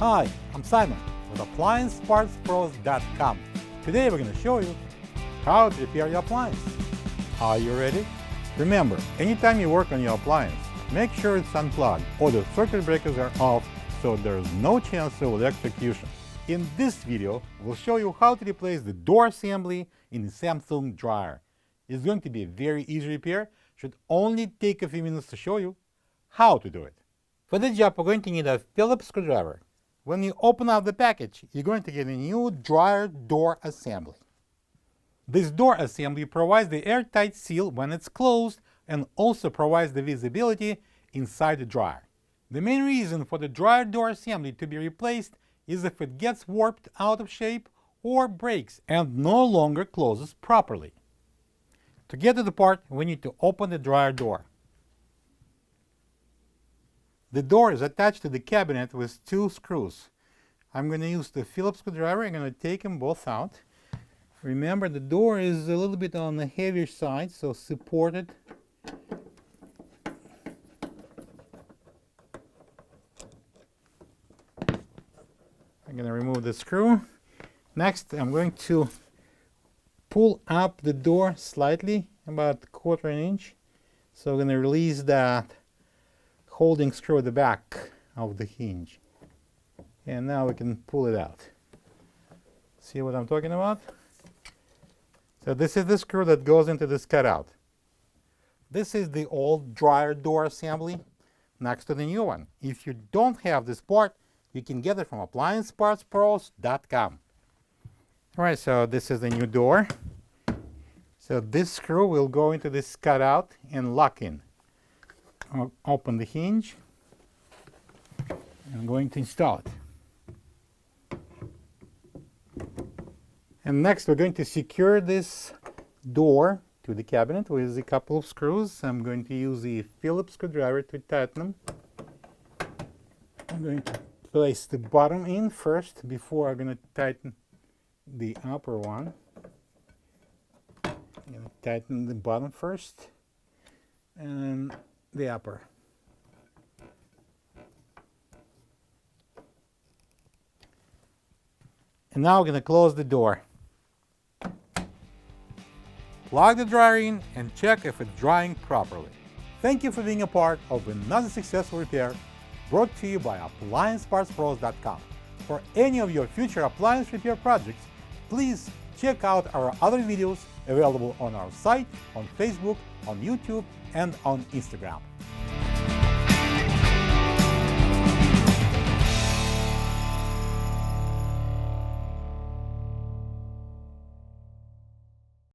Hi, I'm Simon with AppliancePartsPros.com. Today we're going to show you how to repair your appliance. Are you ready? Remember, anytime you work on your appliance, make sure it's unplugged or the circuit breakers are off so there's no chance of electrocution. In this video, we'll show you how to replace the door assembly in the Samsung dryer. It's going to be a very easy repair. Should only take a few minutes to show you how to do it. For this job, we're going to need a Phillips screwdriver. When you open up the package, you're going to get a new dryer door assembly. This door assembly provides the airtight seal when it's closed and also provides the visibility inside the dryer. The main reason for the dryer door assembly to be replaced is if it gets warped out of shape or breaks and no longer closes properly. To get to the part, we need to open the dryer door. The door is attached to the cabinet with two screws. I'm going to use the Phillips screwdriver. I'm going to take them both out. Remember, the door is a little bit on the heavier side, so support it. I'm going to remove the screw. Next, I'm going to pull up the door slightly, about a quarter an inch. So I'm going to release that holding screw at the back of the hinge. And now we can pull it out. See what I'm talking about? So this is the screw that goes into this cutout. This is the old dryer door assembly next to the new one. If you don't have this part, you can get it from AppliancePartsPros.com. Alright, so this is the new door. So this screw will go into this cutout and lock in. I'll open the hinge. I'm going to install it. And next we're going to secure this door to the cabinet with a couple of screws. I'm going to use the Phillips screwdriver to tighten them. I'm going to place the bottom in first before I'm going to tighten the upper one. I'm going to tighten the bottom first and the upper. And now we're going to close the door. Plug the dryer in and check if it's drying properly. Thank you for being a part of another successful repair brought to you by AppliancePartsPros.com. For any of your future appliance repair projects, please check out our other videos available on our site, on Facebook, on YouTube, and on Instagram.